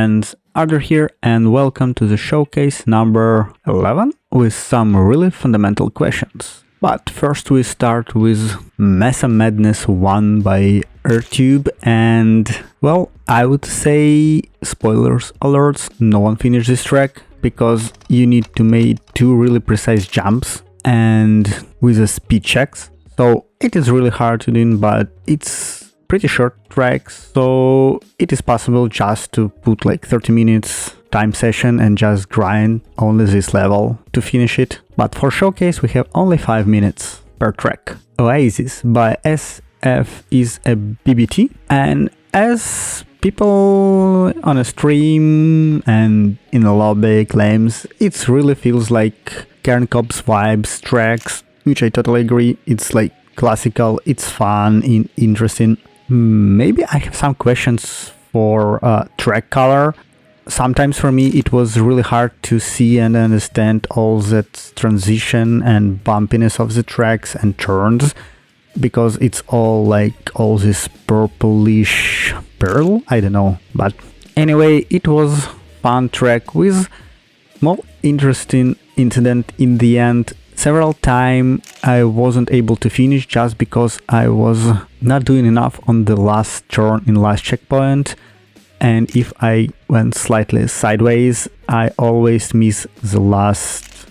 friends, Arthur here, and welcome to the showcase number 11 with some really fundamental questions. But first we start with Mesa Madness 1 by Airtube, and well, I would say, spoilers alerts, no one finished this track because you need to make two really precise jumps and with a speed checks. So it is really hard to do, but it's pretty short track, so it is possible just to put like 30 minutes time session and just grind only this level to finish it. But for showcase we have only 5 minutes per track. Oasis by SF is a BBT, and as people on a stream and in a lobby claims, it really feels like Karen Cobb's vibes tracks, which I totally agree. It's like classical, it's fun, interesting. Maybe I have some questions for track color. Sometimes for me it was really hard to see and understand all that transition and bumpiness of the tracks and turns, because it's all like all this purplish pearl, I don't know. But anyway, it was fun track with more interesting incident in the end. Several times I wasn't able to finish just because I was not doing enough on the last turn in last checkpoint, and if I went slightly sideways I always miss the last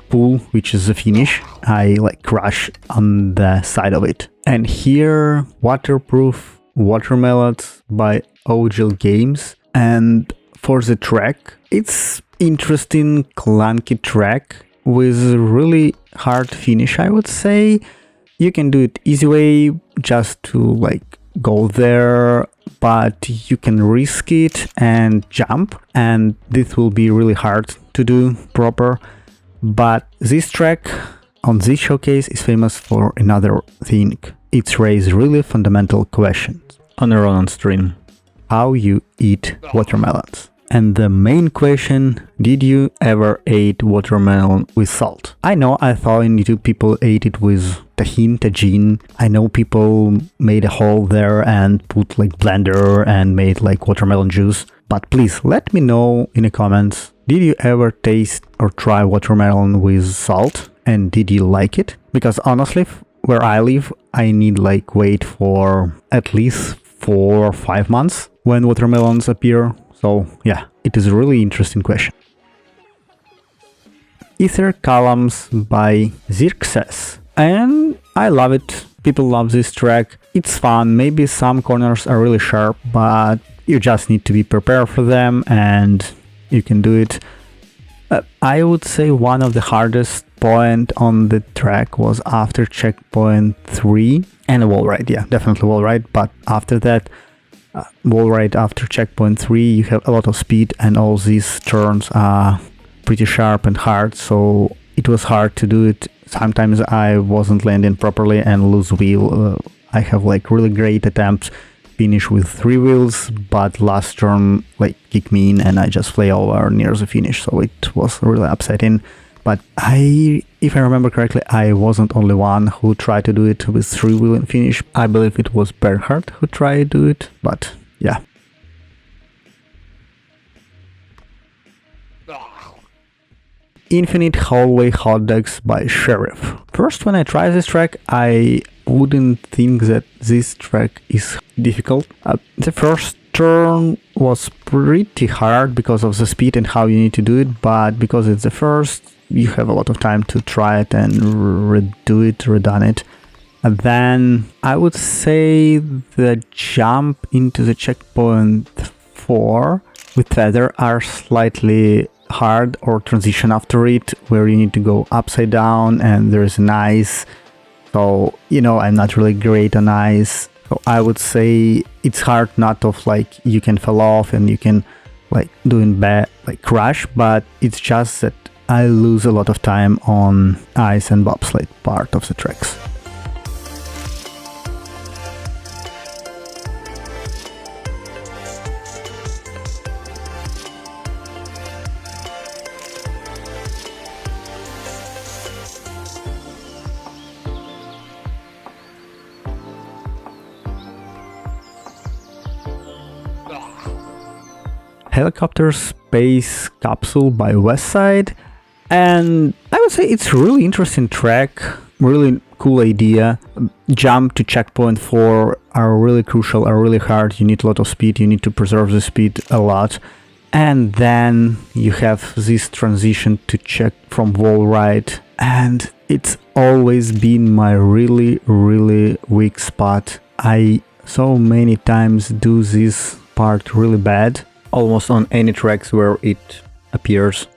pull, which is the finish. I like crash on the side of it. And here Waterproof Watermelons by OGL Games, and for the track, it's interesting clunky track with really hard finish, I would say. You can do it easy way, just to like go there, but you can risk it and jump, and this will be really hard to do proper. But this track on this showcase is famous for another thing. It's raised really fundamental questions on a run on stream. How you eat watermelons? And the main question, did you ever eat watermelon with salt? I know, I thought in YouTube people ate it with tajin. I know people made a hole there and put like blender and made like watermelon juice. But please let me know in the comments, did you ever taste or try watermelon with salt? And did you like it? Because honestly, where I live, I need like wait for at least 4 or 5 months when watermelons appear. So yeah, it is a really interesting question. Ether Columns by Zeepkist, and I love it. People love this track. It's fun. Maybe some corners are really sharp, but you just need to be prepared for them and you can do it. I would say one of the hardest point on the track was after checkpoint 3 and a wall ride. Yeah, definitely wall ride, but after that, wall ride after checkpoint 3 you have a lot of speed and all these turns are pretty sharp and hard, so it was hard to do it. Sometimes I wasn't landing properly and lose wheel. I have like really great attempts, finish with 3 wheels, but last turn like kicked me in and I just fly over near the finish, so it was really upsetting. But if I remember correctly, I wasn't only one who tried to do it with 3 wheel and finish. I believe it was Bernhard who tried to do it, but yeah. Infinite Hallway Hot Dogs by Sheriff. First, when I tried this track, I wouldn't think that this track is difficult. The first turn was pretty hard because of the speed and how you need to do it, but because it's the first, you have a lot of time to try it and redone it. And then I would say the jump into the checkpoint 4 with feather are slightly hard, or transition after it where you need to go upside down and there's an ice. So, you know, I'm not really great on ice. So I would say it's hard, not of like you can fall off and you can like doing bad like crash, but it's just that I lose a lot of time on ice and bobsled part of the tracks. Helicopter Space Capsule by Westside, and I would say it's really interesting track, really cool idea. Jump to checkpoint 4 are really crucial, are really hard. You need a lot of speed, you need to preserve the speed a lot. And then you have this transition to check from wall ride, and it's always been my really weak spot. I so many times do this part really bad, almost on any tracks where it appears.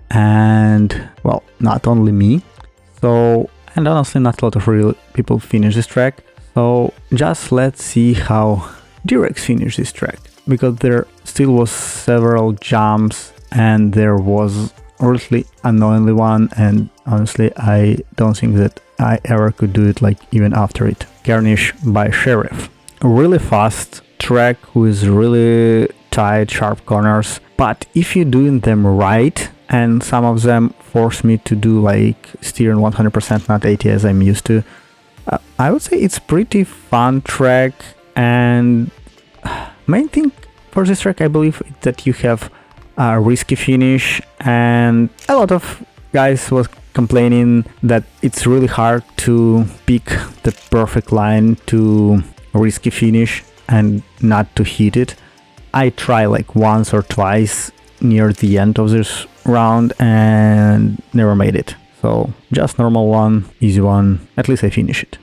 And well, not only me. So, and honestly not a lot of real people finish this track. So just let's see how Durex finished this track, because there still was several jumps and there was really annoyingly one, and honestly I don't think that I ever could do it like even after it. Garnish by Sheriff. A really fast track with really tight sharp corners, but if you're doing them right, and some of them force me to do like steering 100%, not 80 as I'm used to, I would say it's pretty fun track. And main thing for this track, I believe, is that you have a risky finish, and a lot of guys was complaining that it's really hard to pick the perfect line to risky finish and not to hit it. I try like once or twice near the end of this round and never made it. So just normal one, easy one, at least I finish it.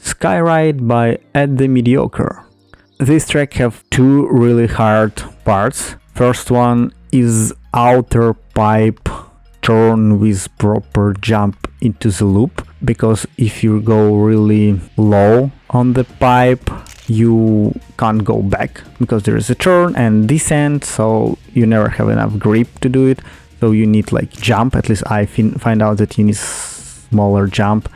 Skyride by At the Mediocre. This track have two really hard parts. First one is outer pipe turn with proper jump into the loop, because if you go really low on the pipe you can't go back because there is a turn and descent, so you never have enough grip to do it. So you need like jump, at least I find out that you need smaller jump,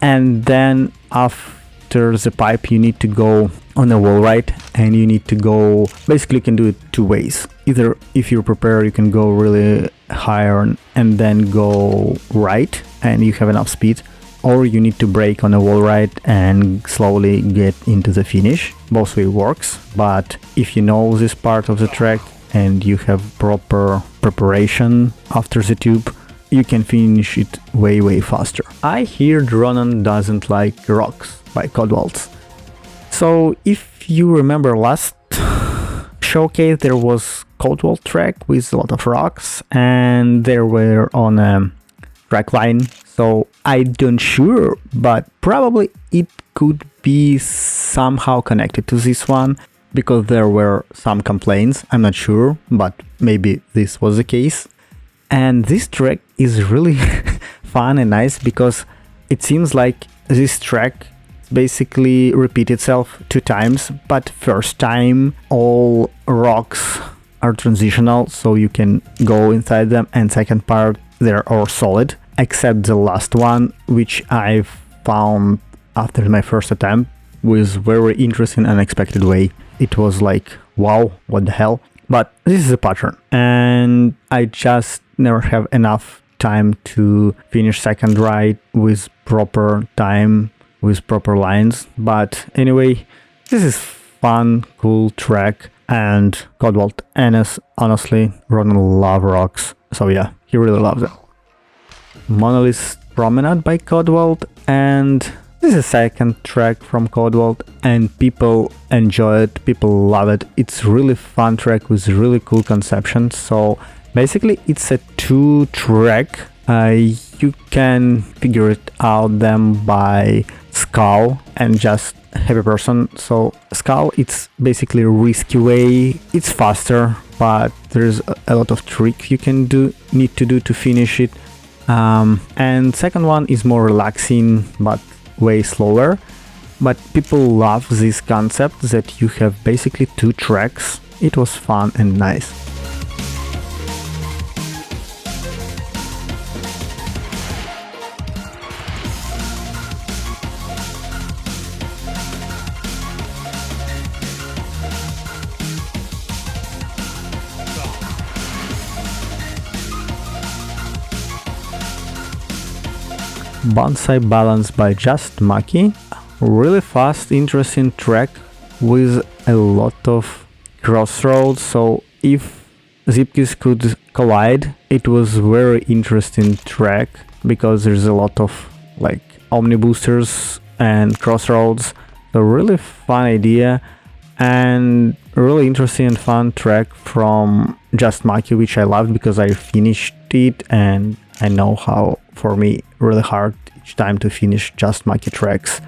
and then after the pipe you need to go on a wall ride, and you need to go, basically you can do it two ways. Either if you prepare you can go really higher and then go right and you have enough speed, or you need to brake on a wall ride and slowly get into the finish. Both way works, but if you know this part of the track and you have proper preparation after the tube, you can finish it way faster. I hear Dronan doesn't like rocks by Codewaltz. So if you remember last showcase, there was Codewaltz track with a lot of rocks and they were on a track line. So I don't sure, but probably it could be somehow connected to this one, because there were some complaints. I'm not sure, but maybe this was the case. And this track is really fun and nice, because it seems like this track basically repeat itself two times, but first time all rocks are transitional, so you can go inside them, and second part they're all solid, except the last one, which I found after my first attempt with very interesting unexpected way. It was like, wow, what the hell? But this is a pattern, and I just never have enough time to finish second ride with proper time, with proper lines. But anyway, this is fun, cool track, and Codewaltz Ennis, honestly, Ronan love rocks, so yeah, he really loves them. Monolith Promenade by Codewaltz, and this is a second track from Codewaltz, and people enjoy it, people love it. It's really fun track with really cool conception. So basically it's a two track. You can figure it out them by Skull and just Heavy Person. So Skull, it's basically a risky way, it's faster, but there's a lot of trick you can need to do to finish it. And second one is more relaxing but way slower, but people love this concept that you have basically two tracks. It was fun and nice. Bonsai Balance by Just Maki. Really fast, interesting track with a lot of crossroads, so if Zeepkist could collide, it was very interesting track because there's a lot of like omni boosters and crossroads. So really fun idea and really interesting and fun track from Just Maki, which I loved because I finished it and I know how for me really hard each time to finish Just Maki tracks.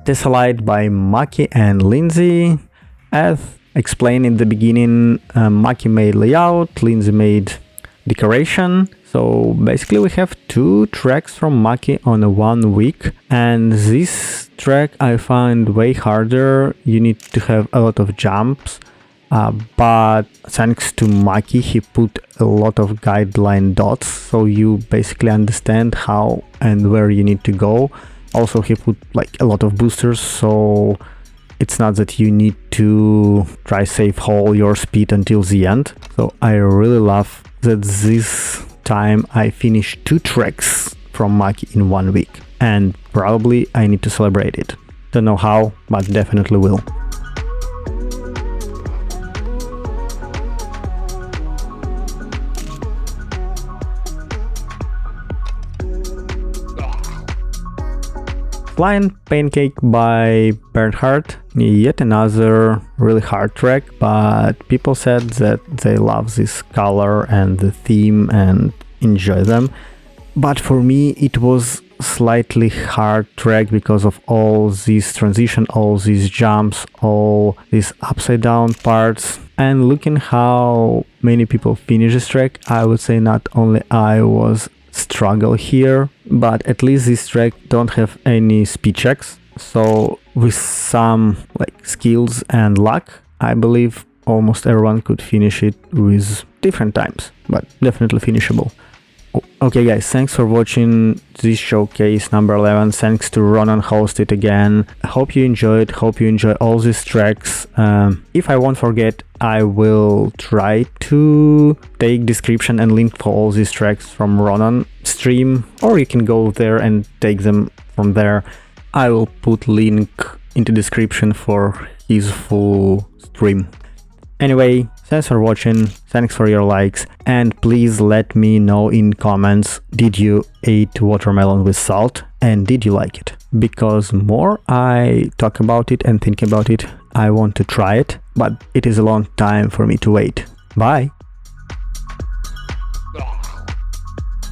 Tessellite by Maki and Lindsay. As explained in the beginning, Maki made layout, Lindsay made decoration. So basically we have 2 tracks from Maki on a 1 week, and this track I find way harder. You need to have a lot of jumps, but thanks to Maki he put a lot of guideline dots, so you basically understand how and where you need to go. Also he put like a lot of boosters, so it's not that you need to try save all your speed until the end. So I really love that this time I finished 2 tracks from Maki in 1 week, and probably I need to celebrate it. Don't know how, but definitely will. Flying Pancake by Bernhard, yet another really hard track, but people said that they love this color and the theme and enjoy them. But for me it was slightly hard track because of all these transition, all these jumps, all these upside down parts. And looking how many people finish this track, I would say not only I was struggle here, but at least this track don't have any speed checks, so with some like skills and luck I believe almost everyone could finish it with different times, but definitely finishable. Okay guys, thanks for watching this showcase number 11. Thanks to Ronan host it again. I hope you enjoyed, hope you enjoy all these tracks. If I won't forget, I will try to take description and link for all these tracks from Ronan stream, or you can go there and take them from there. I will put link into description for his full stream. Anyway, thanks for watching, thanks for your likes, and please let me know in comments, did you eat watermelon with salt and did you like it? Because more I talk about it and think about it, I want to try it, but it is a long time for me to wait. Bye!